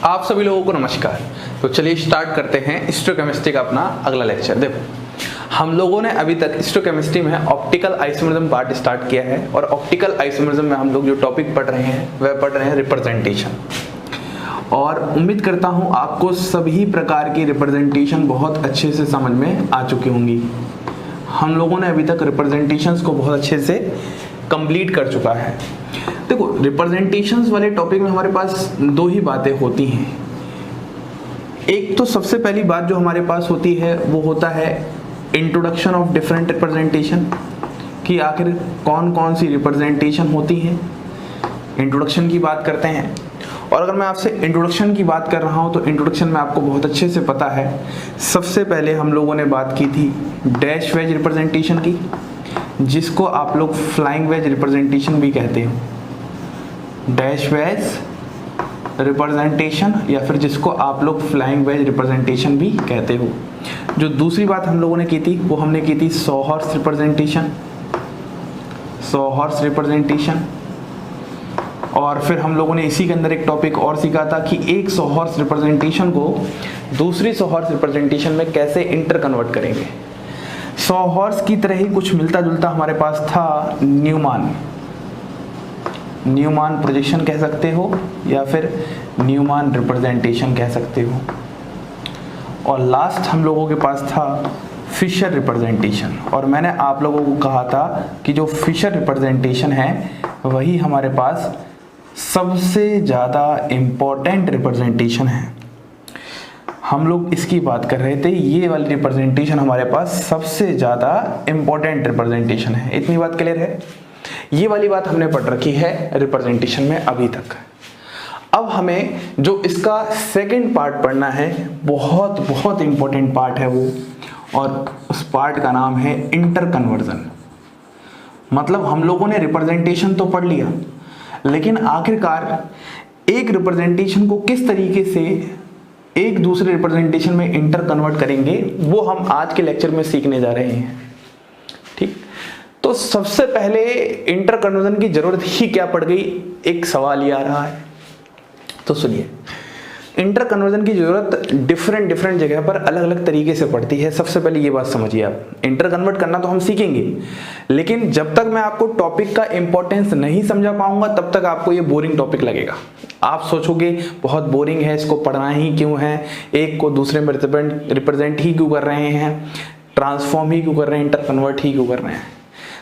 आप सभी लोगों को नमस्कार। तो चलिए स्टार्ट करते हैं हिस्टोकेमिस्ट्री का अपना अगला लेक्चर। देखो, हम लोगों ने अभी तक हिस्टोकेमिस्ट्री में ऑप्टिकल आइसोमरिज्म पार्ट स्टार्ट किया है और ऑप्टिकल आइसोमरिज्म में हम लोग जो टॉपिक पढ़ रहे हैं वह पढ़ रहे हैं रिप्रेजेंटेशन। और उम्मीद करता हूँ आपको सभी प्रकार की रिप्रेजेंटेशन बहुत अच्छे से समझ में आ चुकी होंगी। हम लोगों ने अभी तक रिप्रेजेंटेशंस को बहुत अच्छे से कंप्लीट कर चुका है। देखो, रिप्रेजेंटेशंस वाले टॉपिक में हमारे पास दो ही बातें होती हैं। एक तो सबसे पहली बात जो हमारे पास होती है वो होता है इंट्रोडक्शन ऑफ डिफरेंट रिप्रेजेंटेशन, कि आखिर कौन कौन सी रिप्रेजेंटेशन होती हैं, इंट्रोडक्शन की बात करते हैं। और अगर मैं आपसे इंट्रोडक्शन की बात कर रहा हूं तो इंट्रोडक्शन में आपको बहुत अच्छे से पता है, सबसे पहले हम लोगों ने बात की थी डैश वेज रिप्रेजेंटेशन की, जिसको आप लोग फ्लाइंग वेज रिप्रेजेंटेशन भी कहते हो। डैश वेज रिप्रेजेंटेशन या फिर जिसको आप लोग फ्लाइंग वेज रिप्रेजेंटेशन भी कहते हो। जो दूसरी बात हम लोगों ने की थी वो हमने की थी saw horse representation, saw horse representation. और फिर हम लोगों ने इसी के अंदर एक टॉपिक और सीखा था कि एक सॉ हॉर्स रिप्रेजेंटेशन को दूसरी सॉ हॉर्स रिप्रेजेंटेशन में कैसे इंटर कन्वर्ट करेंगे। सॉ हॉर्स की तरह ही कुछ मिलता जुलता हमारे पास था न्यूमान, न्यूमान प्रोजेक्शन कह सकते हो या फिर न्यूमान रिप्रेजेंटेशन कह सकते हो। और लास्ट हम लोगों के पास था फिशर रिप्रेजेंटेशन। और मैंने आप लोगों को कहा था कि जो फिशर रिप्रेजेंटेशन है वही हमारे पास सबसे ज़्यादा इम्पोर्टेंट रिप्रेजेंटेशन है। हम लोग इसकी बात कर रहे थे, ये वाली रिप्रेजेंटेशन हमारे पास सबसे ज़्यादा इम्पोर्टेंट रिप्रेजेंटेशन है। इतनी बात क्लियर है? ये वाली बात हमने पढ़ रखी है रिप्रेजेंटेशन में अभी तक। अब हमें जो इसका सेकंड पार्ट पढ़ना है, बहुत बहुत इंपॉर्टेंट पार्ट है वो, और उस पार्ट का नाम है इंटर कन्वर्जन। मतलब हम लोगों ने रिप्रेजेंटेशन तो पढ़ लिया, लेकिन आखिरकार एक रिप्रेजेंटेशन को किस तरीके से एक दूसरे रिप्रेजेंटेशन में इंटर कन्वर्ट करेंगे वो हम आज के लेक्चर में सीखने जा रहे हैं। ठीक, तो सबसे पहले इंटर कन्वर्जन की जरूरत ही क्या पड़ गई, एक सवाल ये आ रहा है। तो सुनिए, इंटर कन्वर्जन की जरूरत डिफरेंट जगह पर अलग अलग तरीके से पड़ती है। सबसे पहले ये बात समझिए, आप इंटर कन्वर्ट करना तो हम सीखेंगे, लेकिन जब तक मैं आपको टॉपिक का इंपॉर्टेंस नहीं समझा पाऊंगा तब तक आपको ये बोरिंग टॉपिक लगेगा। आप सोचोगे बहुत बोरिंग है, इसको पढ़ना ही क्यों है, एक को दूसरे में रिप्रेजेंट ही क्यों कर रहे हैं, ट्रांसफॉर्म ही क्यों कर रहे हैं, इंटर कन्वर्ट ही क्यों कर रहे हैं।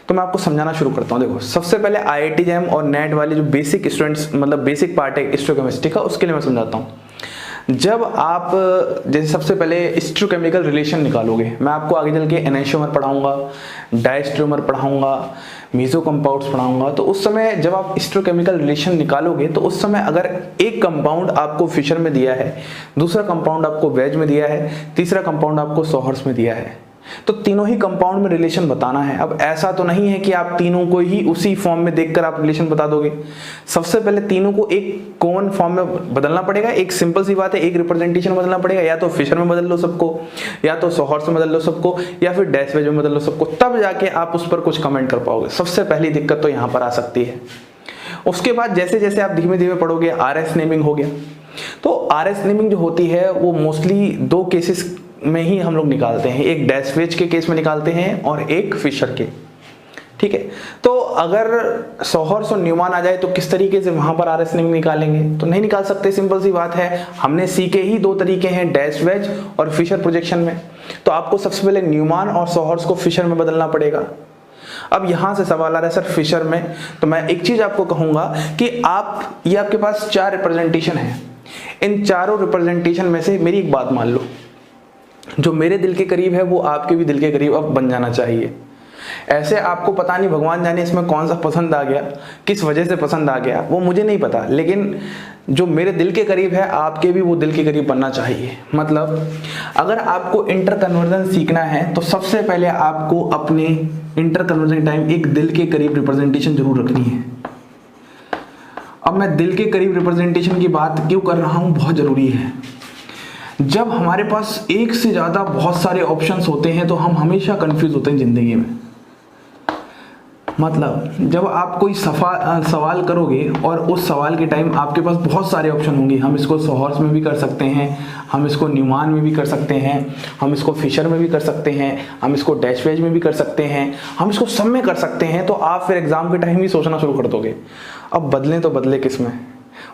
तो मैं आपको समझाना शुरू करता हूँ। देखो, सबसे पहले IIT जैम और नेट वाले जो बेसिक स्टूडेंट्स, मतलब बेसिक पार्ट है हिस्टोकेमिस्ट्री का, उसके लिए मैं समझाता हूँ। जब आप जैसे सबसे पहले हिस्टोकेमिकल रिलेशन निकालोगे, मैं आपको आगे चल के एनेंटियोमर पढ़ाऊंगा, डायस्ट्रोमर पढ़ाऊंगा, मीजो कंपाउंड्स पढ़ाऊंगा। तो उस समय जब आप हिस्टोकेमिकल रिलेशन निकालोगे तो उस समय अगर एक कंपाउंड आपको फिशर में दिया है, दूसरा कंपाउंड आपको वेज में दिया है, तीसरा कंपाउंड आपको सॉ हॉर्स में दिया है, तो तीनों ही कंपाउंड में रिलेशन बताना है। अब ऐसा तो नहीं है कि आप तीनों को ही उसी फॉर्म में देखकर आप रिलेशन बता दोगे। सबसे पहले तीनों को एक कॉमन फॉर्म में बदलना पड़ेगा। एक सिंपल सी बात है, एक रिप्रेजेंटेशन बदलना पड़ेगा, या तो फिशर में बदल लो सबको, या तो सॉ हॉर्स में बदल लो सबको, या फिर डैश वेज में बदल लो सबको, तब जाके आप उस पर कुछ कमेंट कर पाओगे। सबसे पहली दिक्कत तो यहाँ पर आ सकती है। उसके बाद जैसे जैसे आप धीमे धीमे पढ़ोगे, RS नेमिंग हो गया। तो RS नेमिंग जो होती है वो मोस्टली दो केसेस में ही हम लोग निकालते हैं, एक डैश वेज के केस में निकालते हैं और एक फिशर के। ठीक है, तो अगर सॉ हॉर्स और न्यूमान आ जाए तो किस तरीके से वहां पर RS नेमिंग निकालेंगे, तो नहीं निकाल सकते। सिंपल सी बात है, हमने सीखे ही दो तरीके हैं, डैश वेज और फिशर प्रोजेक्शन में। तो आपको सबसे पहले न्यूमान और सॉ हॉर्स को फिशर में बदलना पड़ेगा। अब यहां से सवाल आ रहा है सर फिशर में, तो मैं एक चीज आपको कहूंगा कि आप ये आपके पास 4 रिप्रेजेंटेशन है, इन चारों रिप्रेजेंटेशन में से मेरी एक बात मान लो, जो मेरे दिल के करीब है वो आपके भी दिल के करीब अब बन जाना चाहिए। ऐसे आपको पता नहीं, भगवान जाने इसमें कौन सा पसंद आ गया, किस वजह से पसंद आ गया, वो मुझे नहीं पता, लेकिन जो मेरे दिल के करीब है आपके भी वो दिल के करीब बनना चाहिए। मतलब अगर आपको इंटर कन्वर्जन सीखना है तो सबसे पहले आपको अपने इंटर कन्वर्जन टाइम एक दिल के करीब रिप्रेजेंटेशन जरूर रखनी है। अब मैं दिल के करीब रिप्रेजेंटेशन की बात क्यों कर रहा हूं, बहुत जरूरी है। जब हमारे पास एक से ज्यादा बहुत सारे ऑप्शंस होते हैं तो हम हमेशा कंफ्यूज होते हैं जिंदगी में। मतलब जब आप कोई सवाल करोगे और उस सवाल के टाइम आपके पास बहुत सारे ऑप्शन होंगे, हम इसको सोहर्स में भी कर सकते हैं, हम इसको न्यूमान में भी कर सकते हैं, हम इसको फिशर में भी कर सकते हैं, हम इसको डैशवेज में भी कर सकते हैं, हम इसको सब में कर सकते हैं। तो आप फिर एग्जाम के टाइम ही सोचना शुरू कर दोगे अब बदलें तो बदले किस में,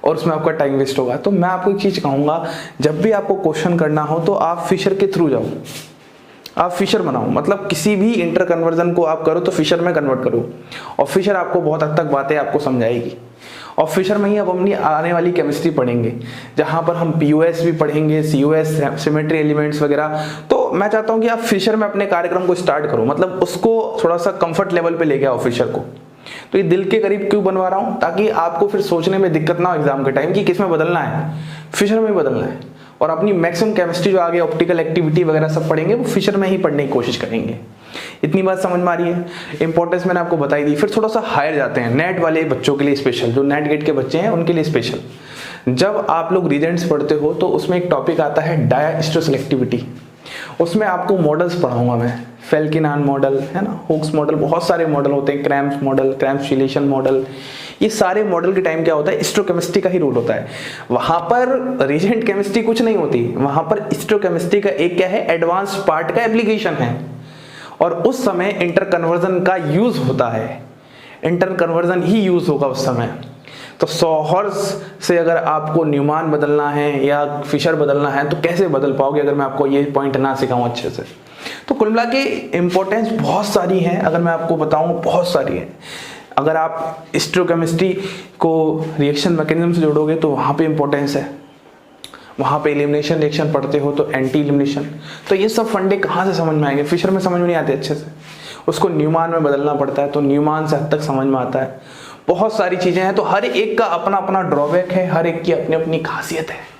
और उसमें आपका टाइम वेस्ट होगा। तो मैं आपको एक चीज़ कहूँगा, जब भी आपको क्वेश्चन करना हो तो आप फिशर के थ्रू जाओ, आप फिशर बनाओ। मतलब किसी भी इंटर कन्वर्जन को आप करो तो फिशर में कन्वर्ट करो, और फिशर आपको बहुत हद तक बातें आपको समझाएगी। और फिशर में ही अब अपनी आने वाली केमिस्ट्री पढ़ेंगे, जहाँ पर हम पीओएस भी पढ़ेंगे, सीओएस, सिमेट्री एलिमेंट्स वगैरह। तो मैं चाहता हूँ कि आप फिशर में अपने कार्यक्रम को स्टार्ट करो, मतलब उसको थोड़ा सा कंफर्ट लेवल पे लेके आओ फिशर को। तो ये दिल के करीब क्यों बनवा रहा हूँ, ताकि आपको फिर सोचने में दिक्कत ना हो एग्जाम के टाइम कि किस में बदलना है, फिशर में ही बदलना है। और अपनी मैक्सिमम केमिस्ट्री जो आगे ऑप्टिकल एक्टिविटी वगैरह सब पढ़ेंगे वो फिशर में ही पढ़ने की कोशिश करेंगे। इतनी बात समझ में आ रही है? इंपॉर्टेंस मैंने आपको बताई दी। फिर थोड़ा सा हायर जाते हैं, नेट वाले बच्चों के लिए स्पेशल, जो नेट गेट के बच्चे हैं उनके लिए स्पेशल। जब आप लोग रीजेंट्स पढ़ते हो तो उसमें एक टॉपिक आता है डायस्ट्रोसेलेक्टिविटी। उसमें आपको मॉडल्स पढ़ाऊंगा मैं, फेल्किनान मॉडल है ना, हुक्स मॉडल, बहुत सारे मॉडल होते हैं, क्रैम्स मॉडल, क्रैम्स-शिलेशन मॉडल। ये सारे मॉडल के टाइम क्या होता है, हिस्टोकेमिस्ट्री का ही रोल होता है। वहां पर रीजेंट केमिस्ट्री कुछ नहीं होती, वहां पर हिस्टोकेमिस्ट्री का एक क्या है, एडवांस पार्ट का एप्लीकेशन है। और उस समय इंटर कन्वर्जन का यूज होता है, इंटर कन्वर्जन ही यूज होगा उस समय। तो सोहर्स से अगर आपको न्यूमान बदलना है या फिशर बदलना है तो कैसे बदल पाओगे अगर मैं आपको ये पॉइंट ना सिखाऊं अच्छे से। तो कुल मिला के इंपॉर्टेंस बहुत सारी है, अगर मैं आपको बताऊं बहुत सारी है। अगर आप हिस्टोकेमिस्ट्री को रिएक्शन मैकेनिज्म से जोड़ोगे तो वहाँ पे इंपॉर्टेंस है, वहाँ पे एलिमिनेशन रिएक्शन पढ़ते हो तो एंटी एलिमिनेशन। तो ये सब फंडे कहाँ से समझ में आएंगे, फिशर में समझ में नहीं आते अच्छे से, उसको न्यूमान में बदलना पड़ता है, तो न्यूमान से हद तक समझ में आता है। बहुत सारी चीज़ें हैं, तो हर एक का अपना अपना ड्रॉबैक है, हर एक की अपनी अपनी खासियत है।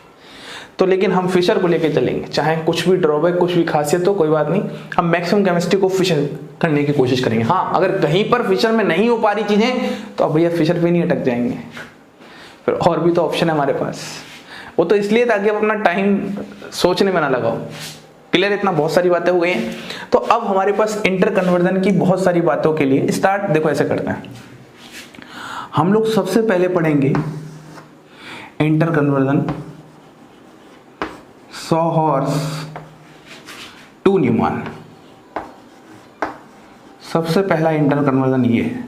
तो लेकिन हम फिशर को लेके चलेंगे, चाहे कुछ भी ड्रॉबैक कुछ भी खासियत हो कोई बात नहीं, हम मैक्सिमम केमिस्ट्री को फिशर करने की कोशिश करेंगे। हाँ, अगर कहीं पर फिशर में नहीं हो पा रही चीज़ें तो अब भैया फिशर पे नहीं अटक जाएंगे, फिर और भी तो ऑप्शन है हमारे पास। वो तो इसलिए ताकि आप अपना टाइम सोचने में ना लगाओ। क्लियर? इतना बहुत सारी बातें हो गई हैं। तो अब हमारे पास इंटर कन्वर्जन की बहुत सारी बातों के लिए स्टार्ट देखो ऐसे करते हैं। हम लोग सबसे पहले पढ़ेंगे inter conversion sawhorse to Newman. सबसे पहला इंटर कन्वर्जन ये है।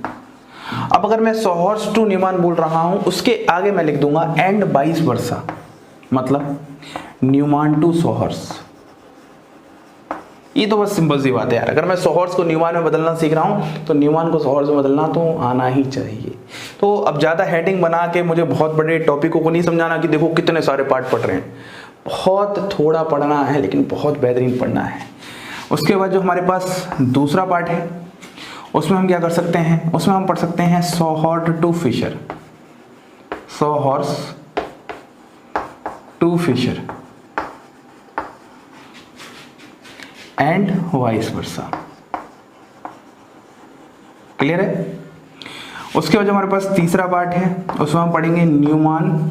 अब अगर मैं सोहर्स टू न्यूमान बोल रहा हूं, उसके आगे मैं लिख दूंगा एंड वाइस वर्सा, मतलब न्यूमान टू सोहर्स। ये तो बस सिंपल सी बात है यार। अगर मैं सोहर्स को न्यूमान में बदलना सीख रहा हूँ तो न्यूमान को सोहर्स में बदलना तो आना ही चाहिए। तो अब ज़्यादा हेडिंग बना के मुझे बहुत बड़े टॉपिकों को नहीं समझाना कि देखो कितने सारे पार्ट पढ़ रहे हैं। बहुत थोड़ा पढ़ना है लेकिन बहुत बेहतरीन पढ़ना है। उसके बाद जो हमारे पास दूसरा पार्ट है उसमें हम क्या कर सकते हैं, उसमें हम पढ़ सकते हैं sawhorse to Fisher, sawhorse to Fischer and vice versa. Clear है? उसके बाद जो हमारे पास तीसरा पार्ट है उसमें हम पढ़ेंगे Newman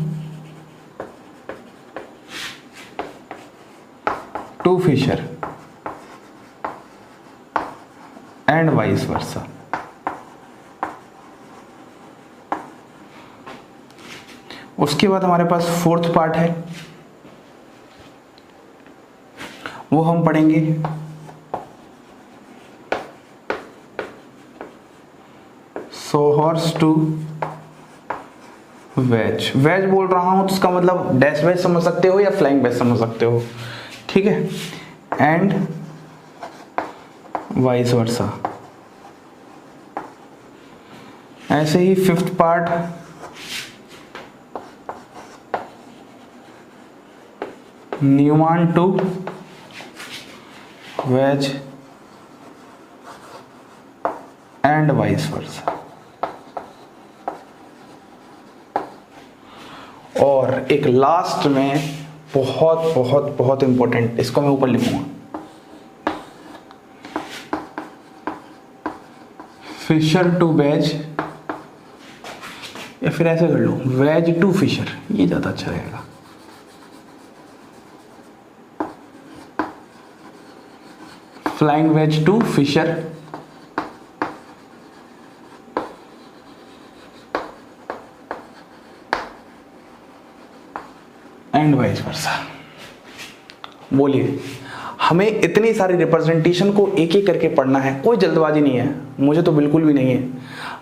to Fischer and vice versa. उसके बाद हमारे पास फोर्थ पार्ट है, वो हम पढ़ेंगे सोहर्स टू वेज। वेज बोल रहा हूं तो इसका मतलब डैश वेज समझ सकते हो या फ्लाइंग वेज समझ सकते हो, ठीक है, एंड वाइस वर्सा। ऐसे ही fifth part Newman to wedge and vice versa. और एक लास्ट में बहुत बहुत बहुत इंपॉर्टेंट, इसको मैं ऊपर लिखूंगा, फिशर टू वेज, या फिर ऐसे कर लो वेज टू फिशर, ये ज्यादा अच्छा रहेगा। Flying wedge to Fischer vice versa. बोलिए, हमें इतनी सारी रिप्रेजेंटेशन को एक एक करके पढ़ना है, कोई जल्दबाजी नहीं है, मुझे तो बिल्कुल भी नहीं है।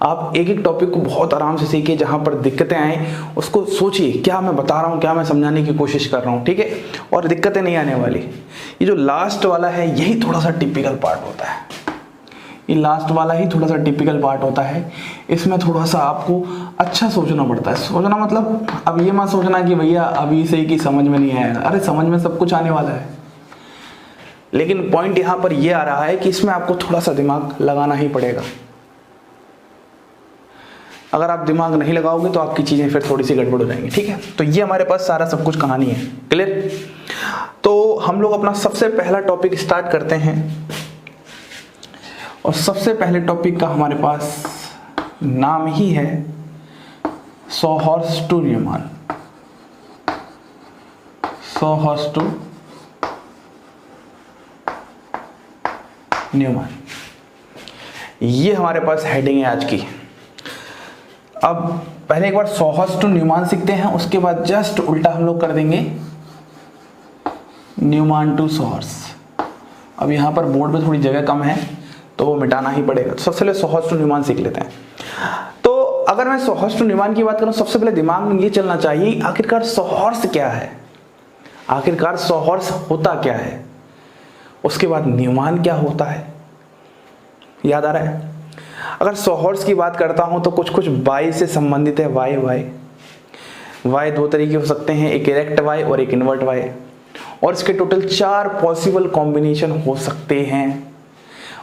आप एक एक टॉपिक को बहुत आराम से सीखिए, जहां पर दिक्कतें आए उसको सोचिए, क्या मैं बता रहा हूं, क्या मैं समझाने की कोशिश कर रहा हूं, ठीक है, और दिक्कतें नहीं आने वाली। ये जो लास्ट वाला है यही थोड़ा सा टिपिकल पार्ट होता है, ये लास्ट वाला ही थोड़ा सा टिपिकल पार्ट होता है। इसमें थोड़ा सा आपको अच्छा सोचना पड़ता है। सोचना मतलब अब ये मत सोचना कि भैया अभी से ही कि समझ में नहीं आएगा, अरे समझ में सब कुछ आने वाला है, लेकिन पॉइंट यहां पर ये आ रहा है कि इसमें आपको थोड़ा सा दिमाग लगाना ही पड़ेगा। अगर आप दिमाग नहीं लगाओगे तो आपकी चीजें फिर थोड़ी सी गड़बड़ हो जाएंगी, ठीक है। तो ये हमारे पास सारा सब कुछ कहानी है, क्लियर। तो हम लोग अपना सबसे पहला टॉपिक स्टार्ट करते हैं, और सबसे पहले टॉपिक का हमारे पास नाम ही है सॉहॉर्स टू न्यूमैन। सॉहॉर्स टू न्यूमैन, ये हमारे पास हेडिंग है आज की। अब पहले एक बार सॉहॉर्स टू न्यूमैन सीखते हैं, उसके बाद जस्ट उल्टा हम लोग कर देंगे न्यूमैन टू सॉहॉर्स। अब यहाँ पर बोर्ड पे थोड़ी जगह कम है तो वो मिटाना ही पड़ेगा, तो सबसे पहले सॉहॉर्स टू न्यूमैन सीख लेते हैं। तो अगर मैं सॉहॉर्स टू न्यूमैन की बात करूं, सबसे पहले दिमाग में ये चलना चाहिए आखिरकार सॉहॉर्स क्या है, आखिरकार सॉहॉर्स होता क्या है, उसके बाद न्यूमैन क्या होता है, याद आ रहा है। अगर सॉहॉर्स की बात करता हूं तो कुछ कुछ वाई से संबंधित है। वाई दो तरीके हो सकते हैं, एक इरेक्ट वाई और एक इन्वर्ट वाई, और इसके टोटल 4 पॉसिबल कॉम्बिनेशन हो सकते हैं।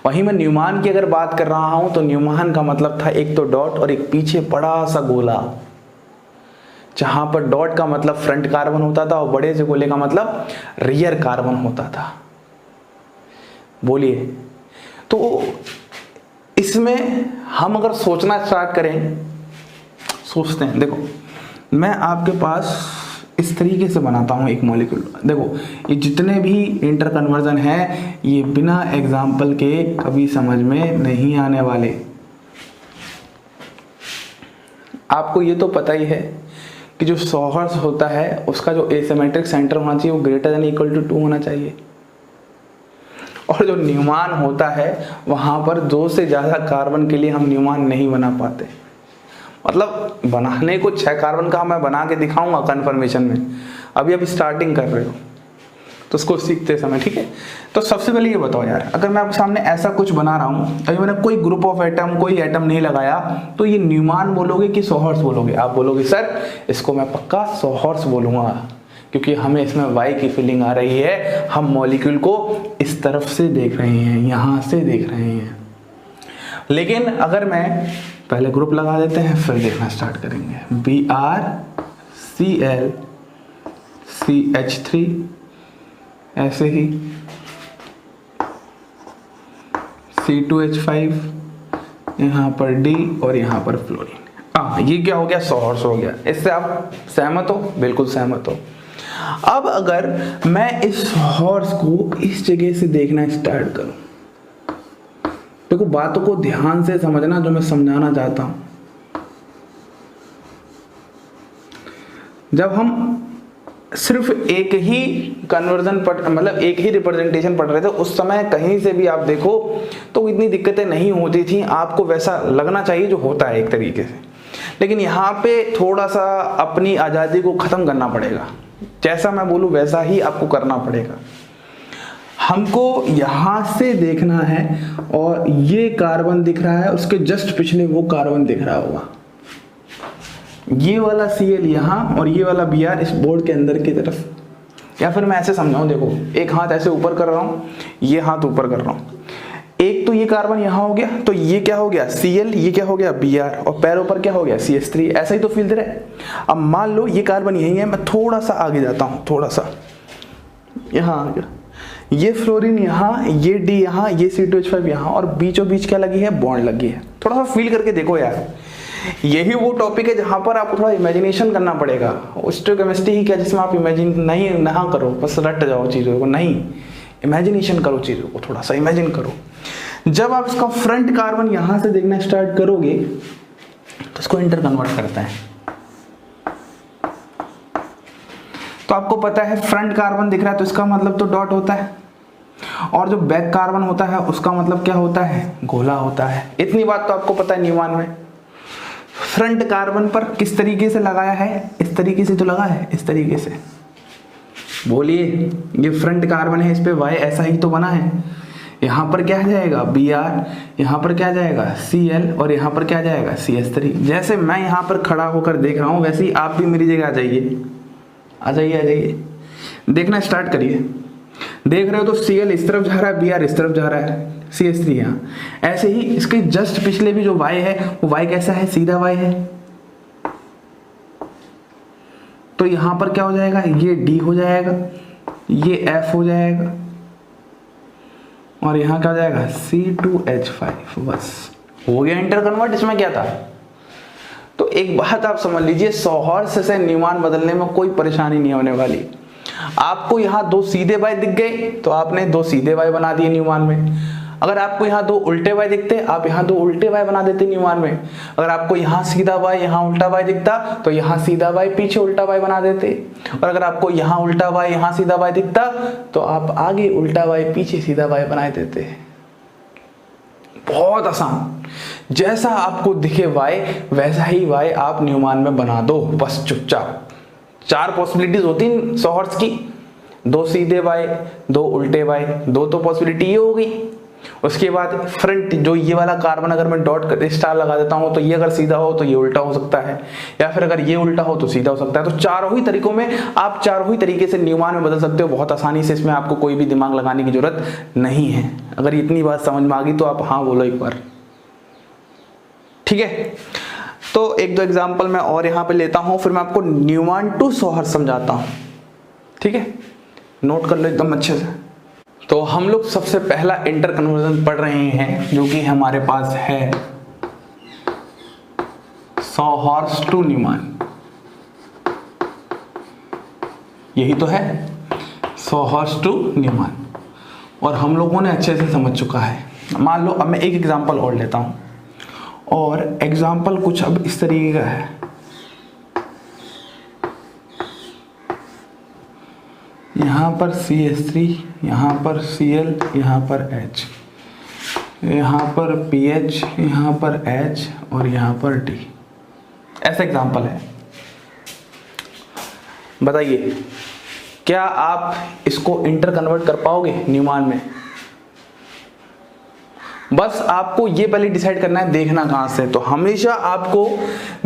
वहीं मैं न्यूमैन की अगर बात कर रहा हूं तो न्यूमैन का मतलब था एक तो डॉट और एक पीछे बड़ा सा गोला, जहां पर डॉट का मतलब फ्रंट कार्बन होता था और बड़े से गोले का मतलब रियर कार्बन होता था। बोलिए, तो इसमें हम अगर सोचना स्टार्ट करें, सोचते हैं, देखो मैं आपके पास इस तरीके से बनाता हूं एक मॉलिक्यूल। देखो ये जितने भी इंटर कन्वर्जन है ये बिना एग्जाम्पल के कभी समझ में नहीं आने वाले। आपको ये तो पता ही है कि जो सॉहॉर्स होता है उसका जो एसिमेट्रिक सेंटर होना चाहिए वो ग्रेटर देन इक्वल टू 2 होना चाहिए, और जो न्यूमैन होता है वहां पर 2 से ज्यादा कार्बन के लिए हम न्यूमैन नहीं बना पाते। मतलब बनाने को 6 कार्बन का मैं बना के दिखाऊंगा कन्फर्मेशन में, अभी आप स्टार्टिंग कर रहे हो तो उसको सीखते समय, ठीक है। तो सबसे पहले ये बताओ यार, अगर मैं आपके सामने ऐसा कुछ बना रहा हूं, अभी मैंने कोई ग्रुप ऑफ एटम कोई एटम नहीं लगाया, तो ये न्यूमैन बोलोगे कि सॉहॉर्स बोलोगे? आप बोलोगे सर इसको मैं पक्का सॉहॉर्स बोलूंगा, क्योंकि हमें इसमें वाई की फीलिंग आ रही है, हम मॉलिक्यूल को इस तरफ से देख रहे हैं, यहां से देख रहे हैं। लेकिन अगर मैं पहले ग्रुप लगा देते हैं फिर देखना स्टार्ट करेंगे, BrCl CH3, ऐसे ही C2H5, यहाँ पर D और यहाँ पर फ्लोरीन। हाँ, ये क्या हो गया? सॉहॉर्स हो गया। इससे आप सहमत हो? बिल्कुल सहमत हो। अब अगर मैं इस सॉहॉर्स को इस जगह से देखना स्टार्ट करूं, देखो बातों को ध्यान से समझना जो मैं समझाना चाहता हूं। जब हम सिर्फ एक ही कन्वर्जन मतलब एक ही रिप्रेजेंटेशन पढ़ रहे थे, उस समय कहीं से भी आप देखो तो इतनी दिक्कतें नहीं होती थी, आपको वैसा लगना चाहिए जो होता है एक तरीके से। लेकिन यहाँ पे थोड़ा सा अपनी आज़ादी को ख़त्म करना पड़ेगा, जैसा मैं बोलूँ वैसा ही आपको करना पड़ेगा। हमको यहाँ से देखना है और ये कार्बन दिख रहा है, उसके जस्ट पिछले वो कार्बन दिख रहा होगा, ये वाला Cl यहाँ और ये वाला Br इस बोर्ड के अंदर की तरफ। या फिर मैं ऐसे समझाऊं, देखो एक हाथ ऐसे ऊपर कर रहा हूँ, ये हाथ ऊपर कर रहा हूँ, एक तो ये कार्बन यहाँ हो गया, तो ये क्या हो गया Cl, ये क्या हो गया Br, और पैरों पर क्या हो गया CH3। ऐसा ही तो फील दे रहा है। अब मान लो ये कार्बन यही है, मैं थोड़ा सा आगे जाता हूँ, थोड़ा सा यहाँ आ गया, ये फ्लोरीन यहाँ, ये D यहाँ, ये C2H5 यहाँ, और बीचों बीच क्या लगी है? बॉन्ड लगी है। थोड़ा सा फील करके देखो यार, यही वो टॉपिक है जहां पर आपको थोड़ा इमेजिनेशन करना पड़ेगा। स्टोइकोकेमिस्ट्री ही क्या जिसमें आप इमेजिन नहीं ना करो, बस रट जाओ चीज़ों को, नहीं, इमेजिनेशन करो चीज़ों को, थोड़ा सा इमेजिन करो। जब आप इसका फ्रंट कार्बन यहां से देखना स्टार्ट करोगे तो इसको इंटर कन्वर्ट करता है। तो आपको पता है फ्रंट कार्बन दिख रहा है तो इसका मतलब तो डॉट होता है, और जो बैक कार्बन होता है उसका मतलब क्या होता है, गोला होता है। इतनी बात तो आपको पता है न्यूमैन में। फ्रंट कार्बन पर किस तरीके से लगाया है, इस तरीके से तो लगा है, इस तरीके से। बोलिए, ये फ्रंट कार्बन है, इस पे वाई ऐसा ही तो बना है। यहाँ पर क्या जाएगा Br, यहाँ पर क्या जाएगा Cl, और यहाँ पर क्या जाएगा CH3। जैसे मैं यहाँ पर खड़ा होकर देख रहा हूँ वैसे ही आप भी मेरी जगह आ जाइए, आ जाइए, आ जाइए, देखना स्टार्ट करिए। देख रहे हो तो Cl इस तरफ जा रहा है, Br इस तरफ जा रहा है, CH3 यहाँ। ऐसे ही इसके जस्ट पिछले भी जो Y है वो Y कैसा है, सीधा Y है। तो यहाँ पर क्या हो जाएगा, ये D हो जाएगा, ये F हो जाएगा, और यहाँ क्या हो जाएगा C2H5। बस हो गया इंटर कन्वर्ट। इसमें क्या था। तो एक बात आप समझ लीजिए, सौहर्ष से न्यूमैन बदलने में कोई परेशानी नहीं होने वाली। आपको यहाँ दो सीधे वाई दिख गए तो आपने दो सीधे वाई बना दिए न्यूमैन में। अगर आपको यहाँ दो उल्टे वाई दिखते आप यहाँ दो उल्टे वाई बना देते न्यूमैन में। अगर आपको यहाँ सीधा वाई यहाँ उल्टा वाई दिखता तो यहाँ सीधा वाई पीछे उल्टा वाई बना देते। और अगर आपको यहाँ उल्टा वाई यहाँ सीधा वाई दिखता तो आप आगे उल्टा वाई पीछे सीधा वाई बना देते। बहुत आसान, जैसा आपको दिखे वाई वैसा ही वाई आप न्यूमैन में बना दो, बस चुपचाप। चार पॉसिबिलिटीज होती हैं सौहर्ष की, दो सीधे वाई, दो उल्टे वाई, दो तो पॉसिबिलिटी ये हो गई। उसके बाद फ्रंट जो ये वाला कार्बन अगर मैं डॉट स्टार लगा देता हूं तो ये अगर सीधा हो तो ये उल्टा हो सकता है, या फिर अगर ये उल्टा हो तो सीधा हो सकता है। तो चारों ही तरीकों में आप चारों ही तरीके से न्यूमैन में बदल सकते हो बहुत आसानी से। इसमें आपको कोई भी दिमाग लगाने की जरूरत नहीं है। अगर इतनी बात समझ में आ गई तो आप हाँ बोलो एक बार, ठीक है। तो एक दो एग्जाम्पल मैं और यहाँ पे लेता हूँ, फिर मैं आपको न्यूमैन टू सौहर्ष समझाता हूँ, ठीक है। नोट कर लो एकदम अच्छे से। तो हम लोग सबसे पहला इंटर कन्वर्जन पढ़ रहे हैं जो कि हमारे पास है सौहर्ष टू न्यूमैन। यही तो है सौहर्ष टू न्यूमैन, और हम लोगों ने अच्छे से समझ चुका है। मान लो अब मैं एक एग्जांपल और लेता हूं, और एग्जांपल कुछ अब इस तरीके का है। यहाँ पर CH3, यहाँ पर Cl, यहाँ पर H, यहाँ पर PH, यहाँ पर H और यहाँ पर D। ऐसा एग्जाम्पल है। बताइए क्या आप इसको इंटर कन्वर्ट कर पाओगे न्यूमैन में? बस आपको ये पहले डिसाइड करना है देखना कहां से। तो हमेशा आपको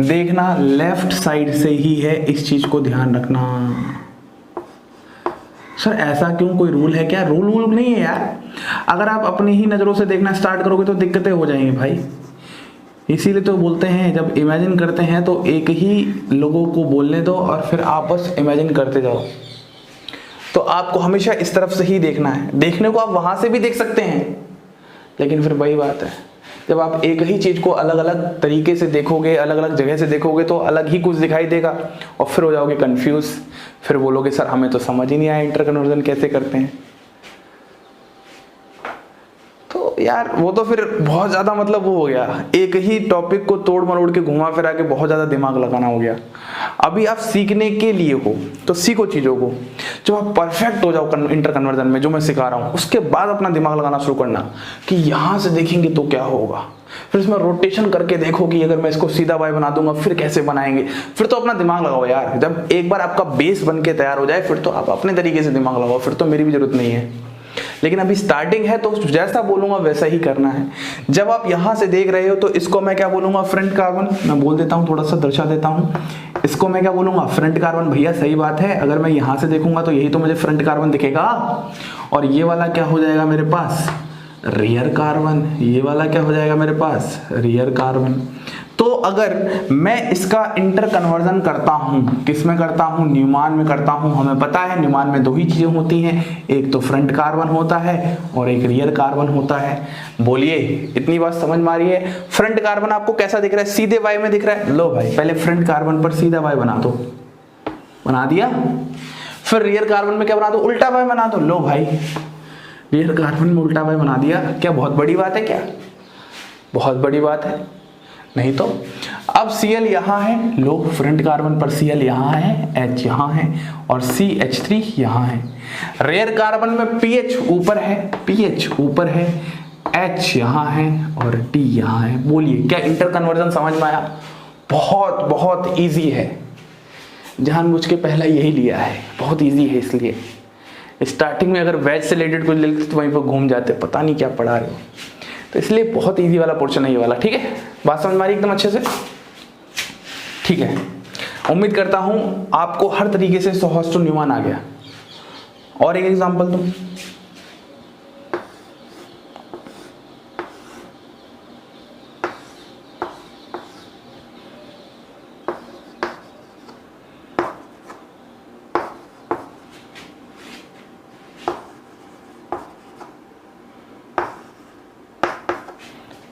देखना लेफ्ट साइड से ही है, इस चीज को ध्यान रखना। सर ऐसा क्यों, कोई रूल है क्या? रूल नहीं है यार। अगर आप अपनी ही नजरों से देखना स्टार्ट करोगे तो दिक्कतें हो जाएंगी भाई। इसीलिए तो बोलते हैं जब इमेजिन करते हैं तो एक ही लोगों को बोलने दो और फिर आप बस इमेजिन करते जाओ। तो आपको हमेशा इस तरफ से ही देखना है। देखने को आप वहां से भी देख सकते हैं, लेकिन फिर वही बात है, जब आप एक ही चीज को अलग अलग तरीके से देखोगे, अलग अलग जगह से देखोगे तो अलग ही कुछ दिखाई देगा और फिर हो जाओगे कंफ्यूज। फिर बोलोगे सर हमें तो समझ ही नहीं आया इंटर कन्वर्जन कैसे करते हैं। तो यार वो तो फिर बहुत ज्यादा मतलब वो हो गया, एक ही टॉपिक को तोड़ मरोड़ के घुमा फिरा के बहुत ज्यादा दिमाग लगाना हो गया। अभी आप सीखने के लिए हो तो सीखो चीजों को, जब आप परफेक्ट हो जाओ इंटर कन्वर्जन में जो मैं सिखा रहा हूं, उसके बाद अपना दिमाग लगाना शुरू करना कि यहां से देखेंगे तो क्या होगा, फिर इसमें रोटेशन करके देखो कि अगर मैं इसको सीधा वाई बना दूंगा फिर कैसे बनाएंगे। फिर तो अपना दिमाग लगाओ यार। जब एक बार आपका बेस बन के तैयार हो जाए फिर तो आप अपने तरीके से दिमाग लगाओ, फिर तो मेरी भी जरूरत नहीं है। लेकिन अभी स्टार्टिंग है तो जैसा बोलूंगा वैसा ही करना है। जब आप यहां से देख रहे हो तो इसको मैं क्या बोलूंगा, फ्रंट कार्बन। मैं बोल देता हूं, थोड़ा सा दर्शा देता हूं, इसको मैं क्या बोलूंगा, फ्रंट कार्बन। भैया सही बात है, अगर मैं यहां से देखूंगा तो यही तो मुझे फ्रंट कार्बन दिखेगा, और ये वाला क्या हो जाएगा मेरे पास, रियर कार्बन। ये वाला क्या हो जाएगा मेरे पास, रियर कार्बन। तो अगर मैं इसका इंटर कन्वर्जन करता हूं, किस में करता हूं, न्यूमैन में करता हूं। हमें पता है न्यूमैन में दो ही चीजें होती हैं, एक तो फ्रंट कार्बन होता है और एक रियर कार्बन होता है। बोलिए इतनी बात समझ में आ रही है? फ्रंट कार्बन आपको कैसा दिख रहा है, सीधे वाई में दिख रहा है। लो भाई पहले फ्रंट कार्बन पर सीधा वाई बना दो, बना दिया। फिर रियर कार्बन में क्या बना दो, उल्टा वाई बना दो। लो भाई रियर कार्बन में उल्टा वाई बना दिया। क्या बहुत बड़ी बात है? क्या बहुत बड़ी बात है? नहीं तो अब Cl यहाँ है, लो फ्रंट कार्बन पर Cl यहाँ है, H यहाँ है और CH3 यहाँ है। रेयर कार्बन में pH ऊपर है, H यहाँ है और D यहाँ है। बोलिए क्या इंटर कन्वर्जन समझ में आया? बहुत बहुत इजी है, जानबूझ के पहला यही लिया है, बहुत इजी है। इसलिए स्टार्टिंग में अगर वेज से रिलेटेड कुछ लिखते तो वहीं पर घूम जाते, पता नहीं क्या पढ़ा रहे हो। तो इसलिए बहुत इजी वाला पोर्शन है ये वाला, ठीक है? बात समझ में आ रही एकदम अच्छे से? ठीक है, उम्मीद करता हूं आपको हर तरीके से सॉहर्स टू न्यूमैन आ गया। और एक एग्जांपल दूं,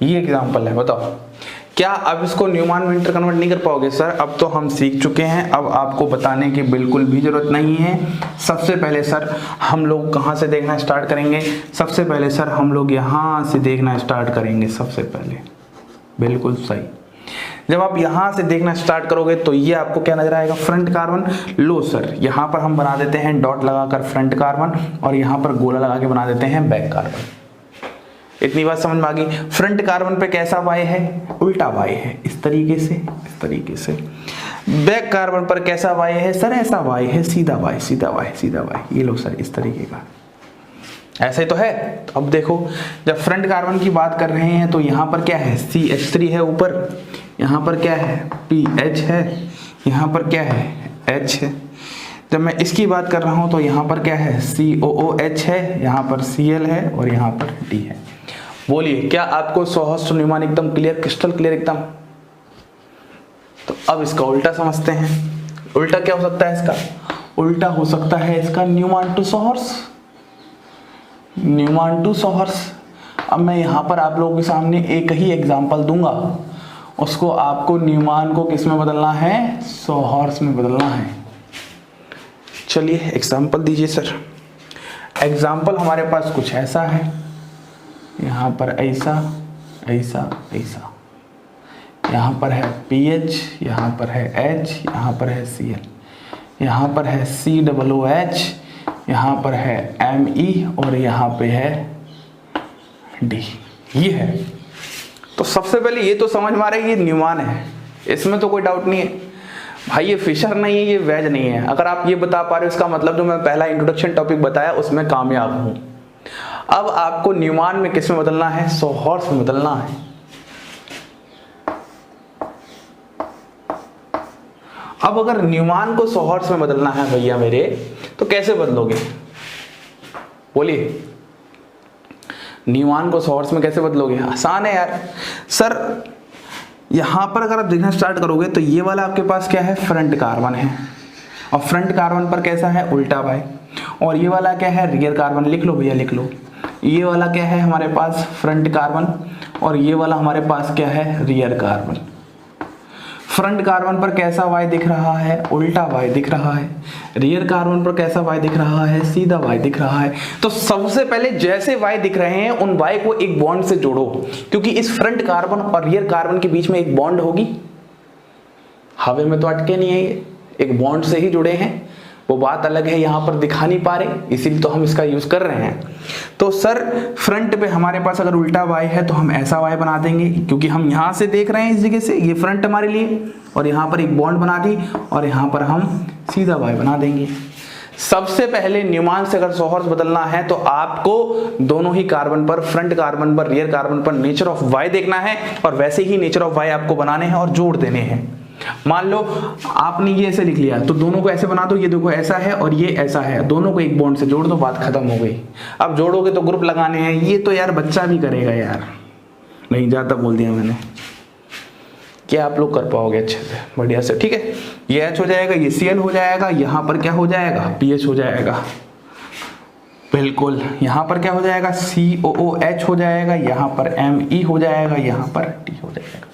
ये एग्जांपल है, बताओ क्या अब इसको न्यूमैन में इंटर कन्वर्ट नहीं कर पाओगे? सर अब तो हम सीख चुके हैं, अब आपको बताने की बिल्कुल भी जरूरत नहीं है। सबसे पहले सर हम लोग कहाँ से देखना स्टार्ट करेंगे? सबसे पहले सर हम लोग यहाँ से देखना स्टार्ट करेंगे। सबसे पहले बिल्कुल सही, जब आप यहाँ से देखना स्टार्ट करोगे तो ये आपको क्या नजर आएगा? Front carbon. लो सर यहाँ पर हम बना देते हैं डॉट लगाकर फ्रंट कार्बन और यहाँ पर गोला लगा के बना देते हैं बैक कार्बन। इतनी बात समझ में आ गई? फ्रंट कार्बन पे कैसा वाई है? उल्टा वाई है, इस तरीके से, इस तरीके से। बैक कार्बन पर कैसा वाई है? सर ऐसा वाई है, सीधा वाई, सीधा वाई, सीधा वाई। ये लो सर इस तरीके का, ऐसा ही तो है। तो अब देखो जब फ्रंट कार्बन की बात कर रहे हैं तो यहाँ पर क्या है? CH3 है ऊपर, यहाँ पर क्या है? PH है, यहाँ पर क्या है? H है। जब मैं इसकी बात कर रहा हूँ तो यहाँ पर क्या है? COOH है, यहाँ पर Cl है और यहाँ पर D है। बोलिए क्या आपको सॉहर्स टू न्यूमैन एकदम क्लियर, क्रिस्टल क्लियर एकदम? तो अब इसका उल्टा समझते हैं। उल्टा क्या हो सकता है इसका? उल्टा हो सकता है इसका न्यूमैन टू सॉहर्स, न्यूमैन टू सॉहर्स। अब मैं यहाँ पर आप लोगों के सामने एक ही एग्जांपल दूंगा, उसको आपको न्यूमैन को किस में बदलना है? सॉहर्स में बदलना है। चलिए एग्जांपल दीजिए सर। एग्जांपल हमारे पास कुछ ऐसा है, यहाँ पर ऐसा, ऐसा, ऐसा। यहाँ पर है PH, यहाँ पर है H, यहाँ पर है Cl, यहाँ पर है COOH, यहाँ पर है Me और यहाँ पे है D। ये है। तो सबसे पहले ये तो समझ में आ रहा है ये न्यूमैन है, इसमें तो कोई डाउट नहीं है भाई। ये फिशर नहीं है, ये वेज नहीं है। अगर आप ये बता पा रहे हो इसका मतलब जो मैं पहला इंट्रोडक्शन टॉपिक बताया उसमें कामयाब हूं। अब आपको न्यूमैन में किस में बदलना है? सॉहर्स में बदलना है। अब अगर न्यूमैन को सॉहर्स में बदलना है भैया मेरे, तो कैसे बदलोगे? बोलिए न्यूमैन को सॉहर्स में कैसे बदलोगे? आसान है यार। सर यहां पर अगर आप देखना स्टार्ट करोगे तो ये वाला आपके पास क्या है? फ्रंट कार्बन है और फ्रंट कार्बन पर कैसा है? उल्टा वाई। और ये वाला क्या है? Rear carbon. लिख लो भैया, लिख लो। ये वाला क्या है हमारे पास? फ्रंट कार्बन और ये वाला हमारे पास क्या है? Rear carbon. फ्रंट कार्बन पर कैसा वाई दिख रहा है? उल्टा वाई दिख रहा है। रियर कार्बन पर कैसा वाई दिख रहा है? सीधा वाई दिख रहा है। तो सबसे पहले जैसे वाई दिख रहे हैं उन वाई को एक बॉन्ड से जोड़ो, क्योंकि इस फ्रंट कार्बन और रियर कार्बन के बीच में एक बॉन्ड होगी। हवा में तो अटके नहीं है, ये एक बॉन्ड से ही जुड़े हैं। वो बात अलग है, यहाँ पर दिखा नहीं पा रहे, इसीलिए तो हम इसका यूज कर रहे हैं। तो सर फ्रंट पे हमारे पास अगर उल्टा वाई है तो हम ऐसा वाई बना देंगे, क्योंकि हम यहाँ से देख रहे हैं इस जगह से, ये फ्रंट हमारे लिए, और यहाँ पर एक बॉन्ड बना दी और यहाँ पर हम सीधा वाई बना देंगे। सबसे पहले न्यूमैन से अगर सॉहर्स बदलना है तो आपको दोनों ही कार्बन पर, फ्रंट कार्बन पर, रियर कार्बन पर नेचर ऑफ वाई देखना है और वैसे ही नेचर ऑफ वाई आपको बनाने हैं और जोड़ देने हैं। मान लो आपने ये ऐसे लिख लिया तो दोनों को ऐसे बना दो, ये देखो ऐसा है और ये ऐसा है, दोनों को एक बॉन्ड से जोड़ दो, बात खत्म हो गई। अब जोड़ोगे तो ग्रुप लगाने हैं, ये तो यार बच्चा भी करेगा यार, नहीं ज्यादा बोल दिया मैंने। क्या आप लोग कर पाओगे अच्छे से, बढ़िया से? ठीक है, ये H हो जाएगा, ये Cl हो जाएगा, यहाँ पर क्या हो जाएगा? PH हो जाएगा, बिल्कुल। यहाँ पर क्या हो जाएगा? COOH हो जाएगा, यहाँ पर Me हो जाएगा, यहाँ पर D हो जाएगा।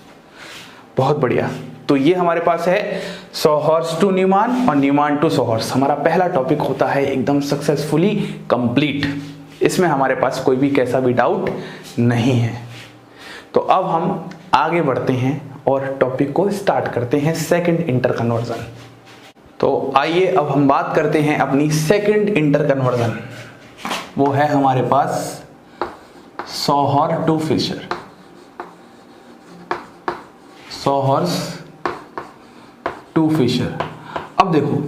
बहुत बढ़िया। तो ये हमारे पास है सॉहर्स टू न्यूमैन और न्यूमैन टू सॉहर्स। हमारा पहला टॉपिक होता है एकदम सक्सेसफुली कंप्लीट। इसमें हमारे पास कोई भी कैसा भी डाउट नहीं है। तो अब हम आगे बढ़ते हैं और टॉपिक को स्टार्ट करते हैं सेकंड इंटर कन्वर्जन। तो आइए अब हम बात करते हैं अपनी सेकंड इंटर कन्वर्जन। वो है हमारे पास सोहर to Fisher. Sawhorse to fissure. अब देखो,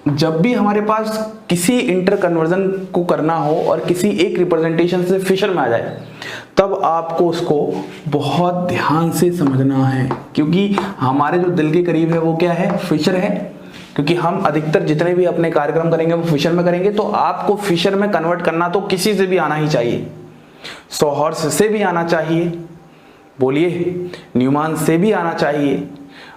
जब भी हमारे पास किसी इंटर कन्वर्जन को करना हो और किसी एक रिप्रेजेंटेशन से फिशर में आ जाए, तब आपको उसको बहुत ध्यान से समझना है, क्योंकि हमारे जो दिल के करीब है वो क्या है, फिशर है। क्योंकि हम अधिकतर जितने भी अपने कार्यक्रम करेंगे वो फिशर में करेंगे, तो आपको फिशर में कन्वर्ट करना तो किसी से भी आना ही चाहिए। सोहर्स से भी आना चाहिए, बोलिए, न्यूमान से भी आना चाहिए,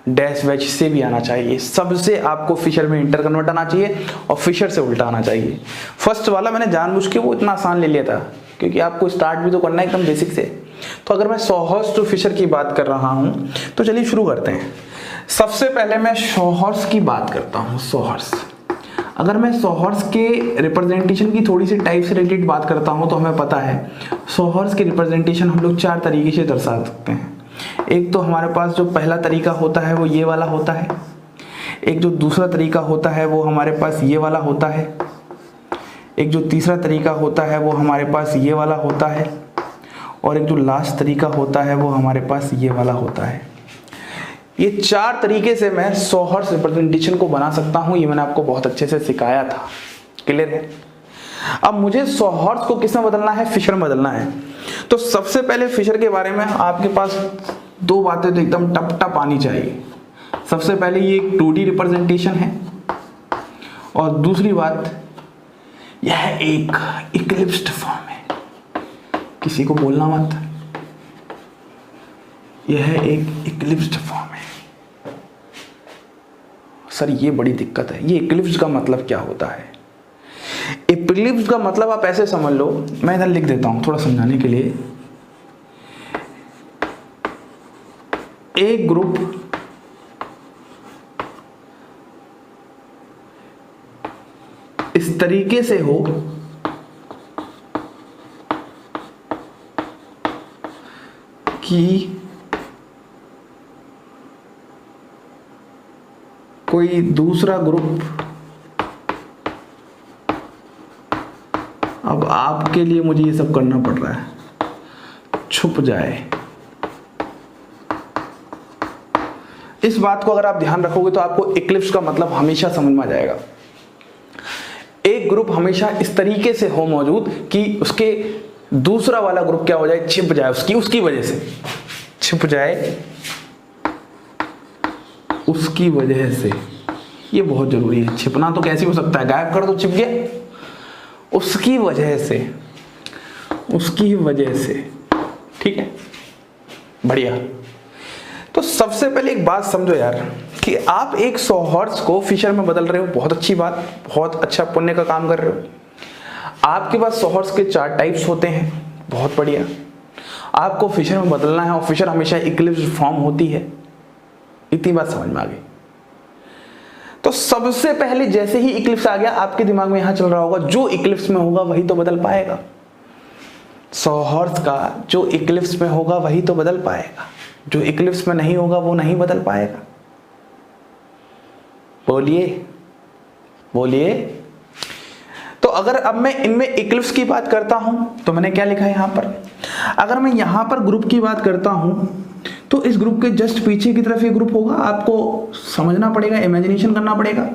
डैश वैच से भी आना चाहिए। सबसे आपको फिशर में इंटर कन्वर्ट आना चाहिए और फिशर से उल्टा आना चाहिए। फर्स्ट वाला मैंने जानबूझ के वो इतना आसान ले लिया था, क्योंकि आपको स्टार्ट भी तो करना है एकदम बेसिक से। तो अगर मैं सोहर्स टू फिशर की बात कर रहा हूं तो चलिए शुरू करते हैं। सबसे पहले मैं सोहर्स की बात करता हूं। सोहर्स, अगर मैं सोहर्स के रिप्रेजेंटेशन की थोड़ी सी टाइप से रिलेटेड बात करता हूं तो हमें पता है सोहर्स के रिप्रेजेंटेशन हम लोग 4 तरीके से दर्शा सकते हैं। एक तो हमारे पास जो पहला तरीका होता है वो ये वाला होता है, एक जो दूसरा तरीका होता है वो हमारे पास ये वाला होता है, एक जो तीसरा तरीका होता है वो हमारे पास ये वाला होता है, और एक जो लास्ट तरीका होता है वो हमारे पास ये वाला होता है। ये 4 तरीके से मैं सोहर्स रिप्रेजेंटेशन को बना सकता हूं। ये मैंने आपको बहुत अच्छे से सिखाया था, क्लियर है। अब मुझे सोहर्स को किस में बदलना है, फिशर में बदलना है। तो सबसे पहले फिशर के बारे में आपके पास 2 बातें तो एकदम टप टप आनी चाहिए। सबसे पहले ये एक 2D रिप्रेजेंटेशन है, और दूसरी बात यह एक इक्लिप्स्ड फॉर्म है। किसी को बोलना मत, यह एक इक्लिप्स्ड फॉर्म है। सर ये बड़ी दिक्कत है, ये इक्लिप्स का मतलब क्या होता है? इक्लिप्स का मतलब आप ऐसे समझ लो, मैं इधर लिख देता हूं थोड़ा समझाने के लिए। एक ग्रुप इस तरीके से हो कि कोई दूसरा ग्रुप, अब आपके लिए मुझे ये सब करना पड़ रहा है, छुप जाए। इस बात को अगर आप ध्यान रखोगे तो आपको इक्लिप्स का मतलब हमेशा समझ में आ जाएगा। एक ग्रुप हमेशा इस तरीके से हो मौजूद कि उसके दूसरा वाला ग्रुप क्या हो जाए, छिप जाए, उसकी वजह से छिप जाए, उसकी वजह से। ये बहुत जरूरी है। छिपना तो कैसे हो सकता है, गायब कर दो छिप गया, उसकी वजह से, उसकी वजह से, ठीक है, बढ़िया। तो सबसे पहले एक बात समझो यार, कि आप एक सोहर्स को फिशर में बदल रहे हो, बहुत अच्छी बात, बहुत अच्छा पुण्य का काम कर रहे हो। आपके पास सोहर्स के 4 टाइप्स होते हैं, बहुत बढ़िया। आपको फिशर में बदलना है, और फिशर हमेशा इक्लिप्स फॉर्म होती है। इतनी बात समझ में आ गई। तो सबसे पहले जैसे ही इक्लिप्स आ गया, आपके दिमाग में यहां चल रहा होगा जो इक्लिप्स में होगा वही तो बदल पाएगा। सोहर्स का जो इक्लिप्स में होगा वही तो बदल पाएगा, जो इक्लिप्स में नहीं होगा वो नहीं बदल पाएगा। बोलिए बोलिए। तो अगर अब मैं इनमें इक्लिप्स की बात करता हूं तो मैंने क्या लिखा है यहां पर, अगर मैं यहां पर ग्रुप की बात करता हूं तो इस ग्रुप के जस्ट पीछे की तरफ ये ग्रुप होगा। आपको समझना पड़ेगा, इमेजिनेशन करना पड़ेगा।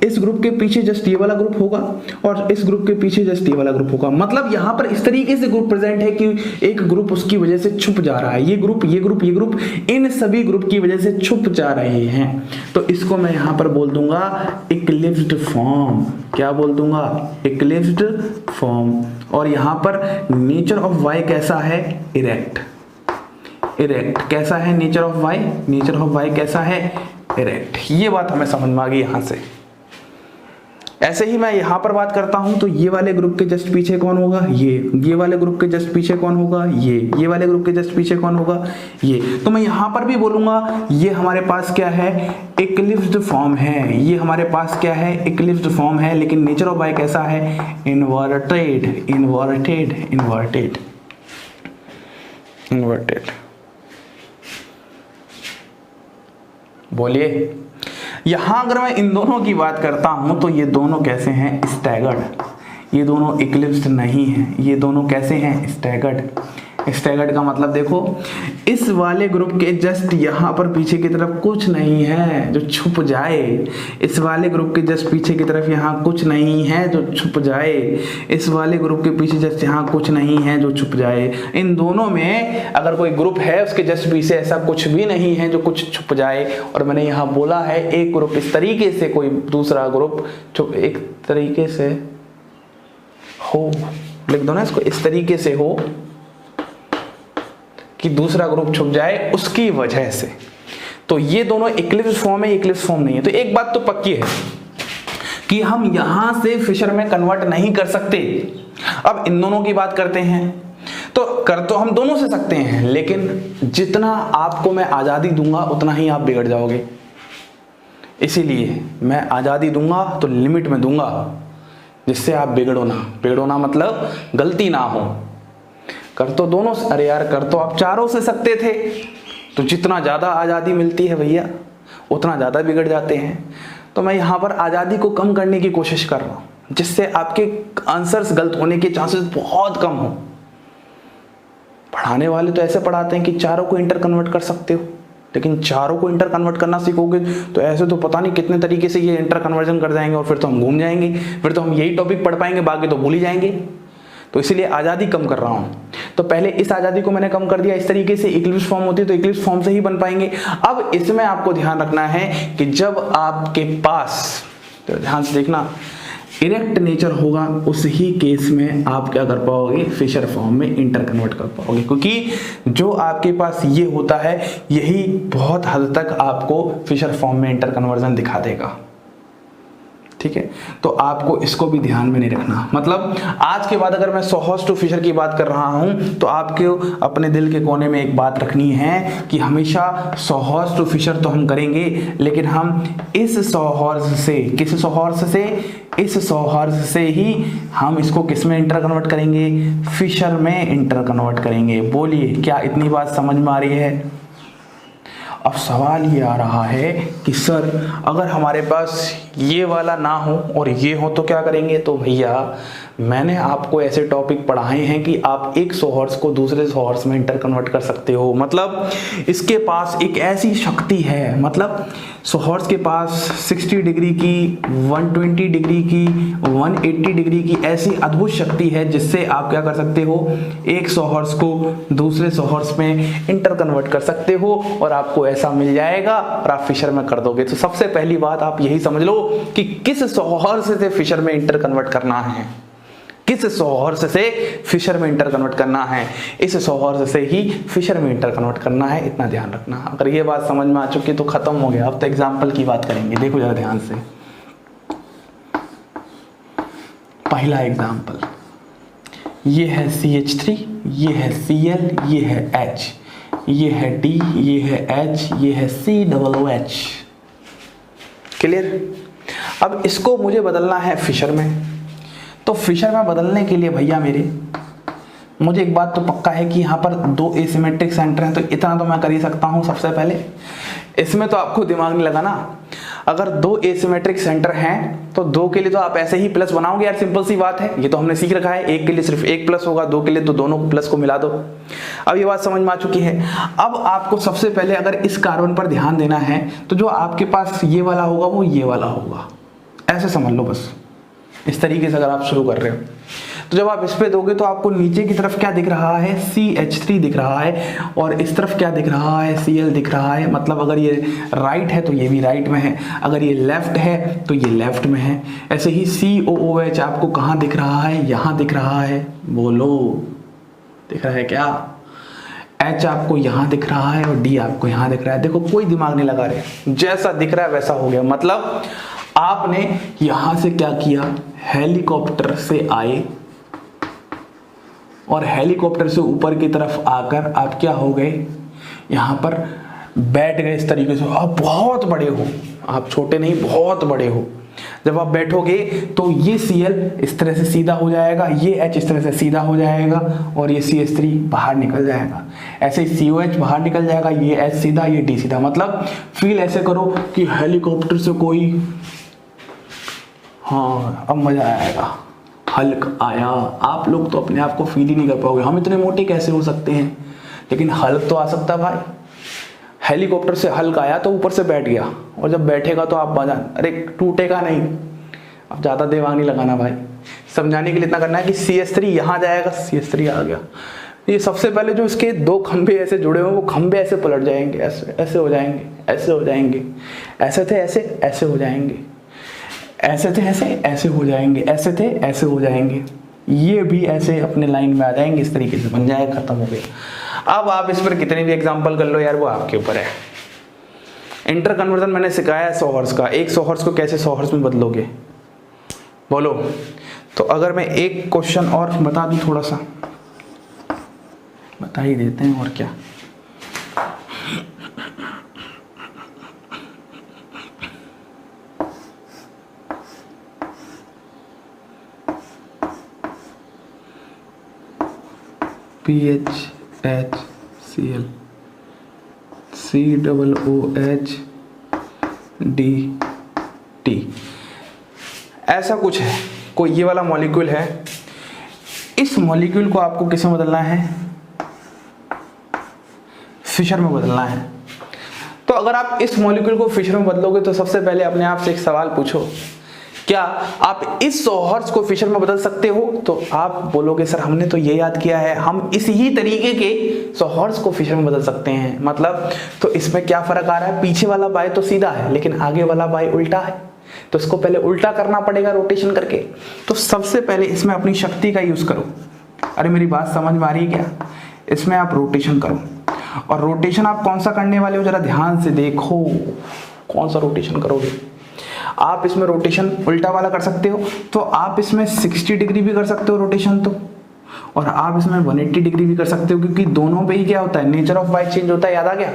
इस ग्रुप के पीछे जस्ट ये वाला ग्रुप होगा, और इस ग्रुप के पीछे जस्ट ये वाला ग्रुप होगा। मतलब यहाँ पर इस तरीके से ग्रुप प्रेजेंट है कि एक ग्रुप उसकी वजह से छुप जा रहा है। ये ग्रुप, ये ग्रुप, ये ग्रुप, इन सभी ग्रुप की वजह से छुप जा रहे हैं। तो इसको मैं यहाँ पर बोल दूंगा इक्लिप्स्ड फॉर्म। क्या बोल दूंगा? Eclipsed form. और यहाँ पर नेचर ऑफ वाई कैसा है? इरेक्ट। इरेक्ट कैसा है nature of Y? Nature of Y कैसा है? इरेक्ट। ये बात हमें समझ में आ गई यहां से। ऐसे ही मैं यहां पर बात करता हूं तो ये वाले ग्रुप के जस्ट पीछे कौन होगा? ये वाले ग्रुप के जस्ट पीछे कौन होगा? ये वाले ग्रुप के जस्ट पीछे कौन होगा? ये। तो मैं यहां पर भी बोलूंगा ये हमारे पास क्या है? इक्लिप्स्ड फॉर्म है। ये हमारे पास क्या है? इक्लिप्स्ड फॉर्म है। लेकिन नेचर ऑफ वाई कैसा है? इन्वर्टेड। इन्वर्टेड। इन्वर्टेड। इन्वर्टेड। बोलिए। यहां अगर मैं इन दोनों की बात करता हूं तो ये दोनों कैसे हैं? स्टैगर्ड। ये दोनों इक्लिप्स्ड नहीं हैं, ये दोनों कैसे हैं? स्टैगर्ड। स्टैगर्ड का मतलब देखो, इस वाले ग्रुप के जस्ट यहाँ पर पीछे की तरफ कुछ नहीं है जो छुप जाए। इस वाले ग्रुप के जस्ट पीछे की तरफ यहाँ कुछ नहीं है जो छुप जाए। इस वाले ग्रुप के पीछे जस्ट यहाँ कुछ नहीं है जो छुप जाए। इन दोनों में अगर कोई ग्रुप है उसके जस्ट पीछे ऐसा कुछ भी नहीं है जो कुछ छुप जाए। और मैंने यहाँ बोला है एक ग्रुप इस तरीके से, कोई दूसरा ग्रुप छुप एक तरीके से हो, लिख दो ना इसको, इस तरीके से हो कि दूसरा ग्रुप छुप जाए उसकी वजह से। तो ये दोनों इक्लिप्स फॉर्म है, इक्लिप्स फॉर्म नहीं है। तो एक बात तो पक्की है कि हम यहां से फिशर में कन्वर्ट नहीं कर सकते। अब इन दोनों की बात करते हैं तो कर तो हम दोनों से सकते हैं, लेकिन जितना आपको मैं आजादी दूंगा उतना ही आप बिगड़ जाओगे। इसीलिए मैं आजादी दूंगा तो लिमिट में दूंगा, जिससे आप बिगड़ो ना। बिगड़ो ना मतलब गलती ना हो। कर तो दोनों, अरे यार कर तो आप चारों से सकते थे, तो जितना ज़्यादा आज़ादी मिलती है भैया उतना ज़्यादा बिगड़ जाते हैं। तो मैं यहाँ पर आज़ादी को कम करने की कोशिश कर रहा हूँ, जिससे आपके आंसर्स गलत होने के चांसेस बहुत कम हो। पढ़ाने वाले तो ऐसे पढ़ाते हैं कि चारों को इंटर कन्वर्ट कर सकते हो, लेकिन चारों को इंटर कन्वर्ट करना सीखोगे तो ऐसे तो पता नहीं कितने तरीके से ये इंटर कन्वर्जन कर जाएंगे, और फिर तो हम घूम जाएंगे, फिर तो हम यही टॉपिक पढ़ पाएंगे, बाकी तो भूल ही जाएंगे। तो इसीलिए आज़ादी कम कर रहा हूँ। तो पहले इस आज़ादी को मैंने कम कर दिया, इस तरीके से इक्लिप्स फॉर्म होती है तो इक्लिप्स फॉर्म से ही बन पाएंगे। अब इसमें आपको ध्यान रखना है कि जब आपके पास, तो ध्यान से देखना, इरेक्ट नेचर होगा उस ही केस में आप क्या कर पाओगे? फिशर फॉर्म में इंटर कन्वर्ट कर पाओगे, क्योंकि जो आपके पास ये होता है यही बहुत हद तक आपको फिशर फॉर्म में इंटर कन्वर्जन दिखा देगा। ठीक है, तो आपको इसको भी ध्यान में नहीं रखना। मतलब आज के बाद अगर मैं सॉहॉर्स टू फिशर की बात कर रहा हूं तो आपको अपने दिल के कोने में एक बात रखनी है कि हमेशा सॉहॉर्स टू फिशर तो हम करेंगे, लेकिन हम इस सॉहॉर्स से, किस सॉहॉर्स से? इस सॉहॉर्स से ही हम इसको किस में इंटर कन्वर्ट करेंगे? फिशर में इंटर कन्वर्ट करेंगे। बोलिए, क्या इतनी बात समझ में आ रही है? अब सवाल ये आ रहा है कि सर अगर हमारे पास ये वाला ना हो और ये हो तो क्या करेंगे? तो भैया मैंने आपको ऐसे टॉपिक पढ़ाए हैं कि आप एक सॉहॉर्स को दूसरे सॉहॉर्स में इंटर कन्वर्ट कर सकते हो। मतलब इसके पास एक ऐसी शक्ति है, मतलब सॉहॉर्स के पास 60 डिग्री की, 120 डिग्री की, 180 डिग्री की ऐसी अद्भुत शक्ति है जिससे आप क्या कर सकते हो? एक सॉहॉर्स को दूसरे सॉहॉर्स में इंटर कन्वर्ट कर सकते हो और आपको ऐसा मिल जाएगा और आप फिशर में कर दोगे। तो सबसे पहली बात आप यही समझ लो कि किस सॉहॉर्स से फिशर में इंटर कन्वर्ट करना है, किस सॉहॉर्स से फिशर में इंटर कन्वर्ट करना है, इस सॉहॉर्स से ही फिशर में इंटर कन्वर्ट करना है। इतना ध्यान रखना। अगर ये बात समझ में आ चुकी तो खत्म हो गया। अब तो एग्जाम्पल की बात करेंगे, देखो जरा ध्यान से। पहला एग्जाम्पल, ये है CH3, ये है Cl, ये है H, ये है D, ये है H, ये है COOH। क्लियर? अब इसको मुझे बदलना है फिशर में। तो फिशर में बदलने के लिए भैया मेरे, मुझे एक बात तो पक्का है कि यहाँ पर दो एसिमेट्रिक सेंटर हैं, तो इतना तो मैं कर ही सकता हूँ। सबसे पहले इसमें तो आपको दिमाग नहीं लगाना। अगर दो एसिमेट्रिक सेंटर हैं तो दो के लिए तो आप ऐसे ही प्लस बनाओगे यार, सिंपल सी बात है, ये तो हमने सीख रखा है। एक के लिए सिर्फ एक प्लस होगा, दो के लिए तो दोनों प्लस को मिला दो। अब ये बात समझ में आ चुकी है। अब आपको सबसे पहले अगर इस कार्बन पर ध्यान देना है तो जो आपके पास ये वाला होगा वो ये वाला होगा, ऐसे समझ लो बस। इस तरीके से अगर आप शुरू कर रहे हो तो जब आप इस पे दोगे तो आपको नीचे की तरफ क्या दिख रहा है? CH3 दिख रहा है, और इस तरफ क्या दिख रहा है? Cl दिख रहा है। मतलब अगर ये राइट है तो ये भी राइट में है, अगर ये लेफ्ट है तो ये लेफ्ट में है। ऐसे ही COOH आपको कहाँ दिख रहा है? यहाँ दिख रहा है। बोलो, दिख रहा है क्या? H आपको यहाँ दिख रहा है और D आपको यहाँ दिख रहा है। देखो कोई दिमाग नहीं लगा रहे, जैसा दिख रहा है वैसा हो गया। मतलब आपने यहां से क्या किया? हेलीकॉप्टर से आए और हेलीकॉप्टर से ऊपर की तरफ आकर आप क्या हो गए? यहां पर बैठ गए इस तरीके से। आप बहुत बड़े हो, आप छोटे नहीं, बहुत बड़े हो। जब आप बैठोगे तो ये Cl इस तरह से सीधा हो जाएगा, ये H इस तरह से सीधा हो जाएगा और ये CH3 बाहर निकल जाएगा। ऐसे ही COH बाहर निकल जाएगा, ये H सीधा, ये D सीधा। मतलब फील ऐसे करो कि हेलीकॉप्टर से कोई, हाँ अब मजा आएगा, हल्क आया। आप लोग तो अपने आप को फील ही नहीं कर पाओगे, हम इतने मोटे कैसे हो सकते हैं, लेकिन हल्क तो आ सकता है भाई। हेलीकॉप्टर से हल्क आया तो ऊपर से बैठ गया, और जब बैठेगा तो आप मजा, अरे टूटेगा नहीं। अब ज़्यादा दिमाग नहीं लगाना भाई, समझाने के लिए इतना करना है कि CH3 यहाँ जाएगा, CH3 आ गया। ये सबसे पहले जो इसके दो खंभे ऐसे जुड़े हुए, वो खंभे ऐसे पलट जाएंगे, ऐसे ऐसे हो जाएंगे, ऐसे हो जाएंगे, ऐसे थे ऐसे ऐसे हो जाएंगे, ऐसे थे ऐसे ऐसे हो जाएंगे, ऐसे थे ऐसे हो जाएंगे, ये भी ऐसे अपने लाइन में आ जाएंगे, इस तरीके से बन जाएगा, खत्म हो गया। अब आप इस पर कितने भी एग्जांपल कर लो यार, वो आपके ऊपर है। इंटर कन्वर्जन मैंने सिखाया है 100 हर्ट्ज का, एक 100 हर्ट्ज को कैसे 100 हर्ट्ज में बदलोगे, बोलो। तो अगर मैं एक क्वेश्चन और बता दूं, थोड़ा सा बता ही देते हैं, और क्या। PHHCl COOHDT, ऐसा कुछ है, कोई ये वाला मॉलिक्यूल है। इस मॉलिक्यूल को आपको किस में बदलना है, फिशर में बदलना है। तो अगर आप इस मॉलिक्यूल को फिशर में बदलोगे तो सबसे पहले अपने आप से एक सवाल पूछो, क्या आप इस 100 हर्ट्ज को फिशर में बदल सकते हो? तो आप बोलोगे सर हमने तो ये याद किया है, हम इसी ही तरीके के 100 हर्ट्ज को फिशर में बदल सकते हैं। मतलब तो इसमें क्या फर्क आ रहा है, पीछे वाला बाय तो सीधा है लेकिन आगे वाला बाय उल्टा है, तो इसको पहले उल्टा करना पड़ेगा रोटेशन करके। तो सबसे पहले इसमें अपनी शक्ति का यूज करो। अरे मेरी बात समझ में आ रही है क्या? इसमें आप रोटेशन करो, और रोटेशन आप कौन सा करने वाले हो जरा ध्यान से देखो, कौन सा रोटेशन करोगे। आप इसमें रोटेशन उल्टा वाला कर सकते हो, तो आप इसमें 60 डिग्री भी कर सकते हो रोटेशन, तो और आप इसमें 180 डिग्री भी कर सकते हो, क्योंकि दोनों पे ही क्या होता है, नेचर ऑफ बाय चेंज होता है, याद आ गया।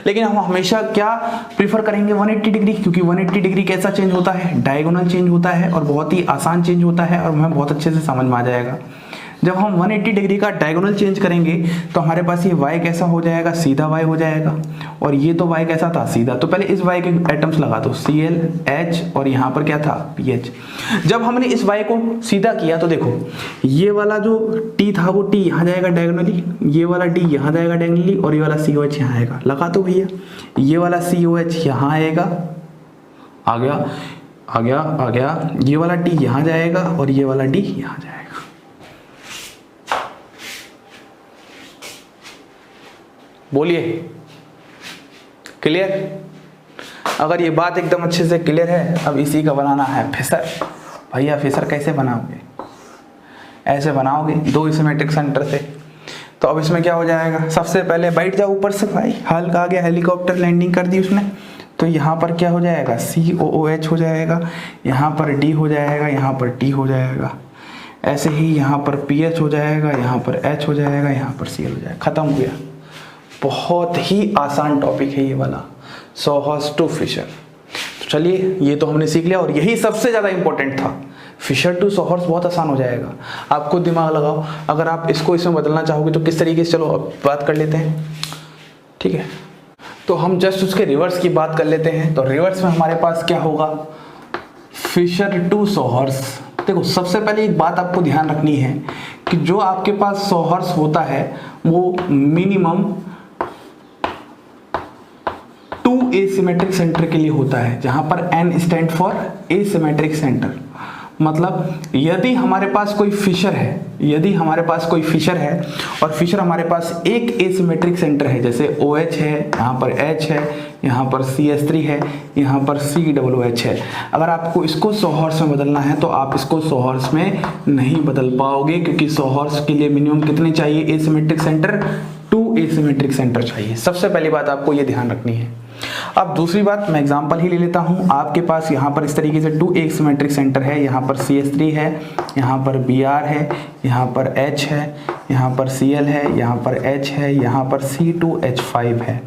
लेकिन हम हमेशा क्या प्रीफर करेंगे, 180 डिग्री, क्योंकि 180 डिग्री कैसा चेंज होता है, डायगोनल चेंज होता है, और बहुत ही आसान चेंज होता है, और हमें बहुत अच्छे से समझ में आ जाएगा। जब हम 180 डिग्री का डायगोनल चेंज करेंगे तो हमारे पास ये y कैसा हो जाएगा, सीधा y हो जाएगा, और ये तो y कैसा था, सीधा। तो पहले इस y के एटम्स लगा दो, Cl H, और यहाँ पर क्या था, PH। जब हमने इस y को सीधा किया तो देखो, ये वाला जो T था वो T यहाँ जाएगा डायगोनली, ये वाला D यहाँ जाएगा डायगोनली, और ये वाला COH यहाँ आएगा। लगा दो भैया, ये वाला COH यहाँ आएगा, आ गया आ गया आ गया, ये वाला T यहाँ जाएगा, और ये वाला D यहाँ जाएगा। बोलिए, क्लियर? अगर ये बात एकदम अच्छे से क्लियर है, अब इसी का बनाना है फिशर। भैया फिशर कैसे बनाओगे, ऐसे बनाओगे 2 सिमेट्रिक सेंटर से। तो अब इसमें क्या हो जाएगा, सबसे पहले बैठ जाओ ऊपर से भाई, हल्क आ गया, हेलीकॉप्टर लैंडिंग कर दी उसने। तो यहाँ पर क्या हो जाएगा, COOH हो जाएगा, यहाँ पर D हो जाएगा, यहाँ पर T हो जाएगा, ऐसे ही यहाँ पर PH हो जाएगा, यहाँ पर H हो जाएगा, यहाँ पर Cl हो जाएगा, खत्म हो गया। बहुत ही आसान टॉपिक है ये वाला, 100 हर्ट्ज टू फिशर। तो चलिए, ये तो हमने सीख लिया, और यही सबसे ज़्यादा इंपॉर्टेंट था। फिशर टू 100 हर्ट्ज बहुत आसान हो जाएगा, आपको दिमाग लगाओ। अगर आप इसको इसमें बदलना चाहोगे तो किस तरीके से, चलो अब बात कर लेते हैं, ठीक है। तो हम जस्ट उसके रिवर्स की बात कर लेते हैं। तो रिवर्स में हमारे पास क्या होगा, फिशर टू 100 हर्ट्ज। देखो सबसे पहले एक बात आपको ध्यान रखनी है कि जो आपके पास 100 हर्ट्ज होता है वो मिनिमम 2 एसिमेट्रिक सेंटर के लिए होता है, जहां पर N stand for asymmetric centre. मतलब यदि हमारे पास कोई फिशर है, यदि हमारे पास कोई फिशर है और फिशर हमारे पास एक एसिमेट्रिक सेंटर है, जैसे OH है, यहाँ पर H है, यहाँ पर CH3 है, यहाँ पर COOH है। अगर आपको इसको 100 हर्ट्ज में बदलना है तो आप इसको 100 हर्ट्ज में नहीं बदल पाओगे, क्योंकि 100 हर्ट्ज के लिए मिनिमम कितने चाहिए एसिमेट्रिक सेंटर, 2 एसिमेट्रिक सेंटर चाहिए। सबसे पहली बात आपको ये ध्यान रखनी है। अब दूसरी बात, मैं एग्जांपल ही ले लेता हूं। आपके पास यहाँ पर इस तरीके से 2 एसिमेट्रिक सेंटर है, यहाँ पर CH3 है, यहाँ पर Br है, यहाँ पर H है, यहाँ पर Cl है, यहाँ पर H है, यहाँ पर C2H5 है।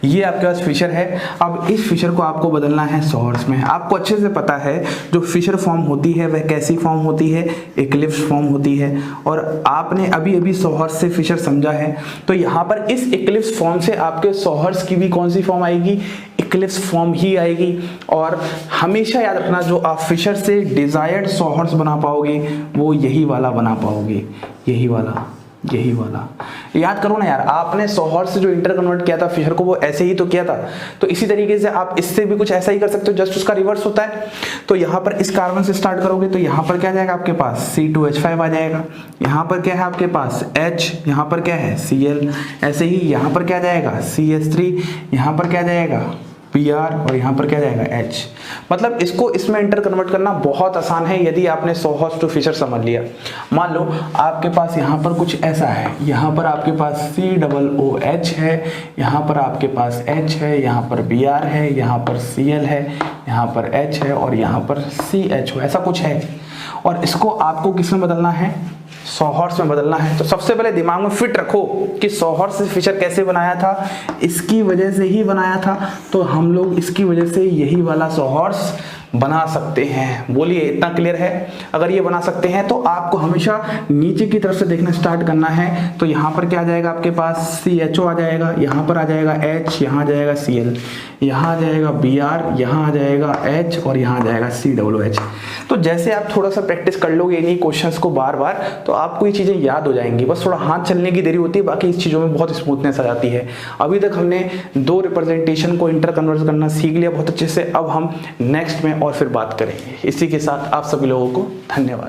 ये आपके पास फिशर है। अब इस फिशर को आपको बदलना है सॉहर्स में। आपको अच्छे से पता है जो फिशर फॉर्म होती है वह कैसी फॉर्म होती है, इक्लिप्स फॉर्म होती है, और आपने अभी अभी सॉहर्स से फिशर समझा है। तो यहाँ पर इस इक्लिप्स फॉर्म से आपके सॉहर्स की भी कौन सी फॉर्म आएगी, इक्लिप्स फॉर्म ही आएगी। और हमेशा याद रखना जो आप फिशर से डिजायर्ड सॉहर्स बना पाओगे वो यही वाला बना पाओगे, यही वाला याद करो ना यार। आपने सॉहर्स से जो इंटर कन्वर्ट किया था फिशर को वो ऐसे ही तो किया था, तो इसी तरीके से आप इससे भी कुछ ऐसा ही कर सकते हो, जस्ट उसका रिवर्स होता है। तो यहाँ पर इस कार्बन से स्टार्ट करोगे तो यहाँ पर क्या आ जाएगा आपके पास C2H5 आ जाएगा, यहाँ पर क्या है आपके पास H, यहाँ पर क्या है Cl, ऐसे ही यहाँ पर क्या जाएगा CH3, यहाँ पर क्या जाएगा Br, और यहाँ पर क्या जाएगा H। मतलब इसको इसमें इंटर कन्वर्ट करना बहुत आसान है यदि आपने सॉहर्स टू फिशर समझ लिया। मान लो आपके पास यहाँ पर कुछ ऐसा है, यहाँ पर आपके पास COOH है, यहाँ पर आपके पास H है, यहाँ पर Br है, यहाँ पर Cl है, यहाँ पर H है और यहाँ पर CH ऐसा कुछ है। और इसको आपको किस में बदलना है, सॉहर्स में बदलना है। तो सबसे पहले दिमाग में फिट रखो कि सॉहर्स से फिशर कैसे बनाया था, इसकी वजह से ही बनाया था, तो हम लोग इसकी वजह से यही वाला सॉहर्स बना सकते हैं। बोलिए इतना क्लियर है? अगर ये बना सकते हैं तो आपको हमेशा नीचे की तरफ से देखना स्टार्ट करना है। तो यहाँ पर क्या आ जाएगा आपके पास CHO आ जाएगा, यहाँ पर आ जाएगा H, यहाँ आ जाएगा Cl, यहाँ आ जाएगा Br, यहाँ आ जाएगा H और यहाँ आ जाएगा COOH। तो जैसे आप थोड़ा सा प्रैक्टिस कर लोगे इन्हीं क्वेश्चंस को बार बार तो आपको ये चीज़ें याद हो जाएंगी। बस थोड़ा हाथ चलने की देरी होती है, बाकी इस चीज़ों में बहुत स्मूथनेस आ जाती है। अभी तक हमने दो रिप्रेजेंटेशन को इंटर कन्वर्ट करना सीख लिया बहुत अच्छे से। अब हम नेक्स्ट में और फिर बात करेंगे। इसी के साथ आप सभी लोगों को धन्यवाद।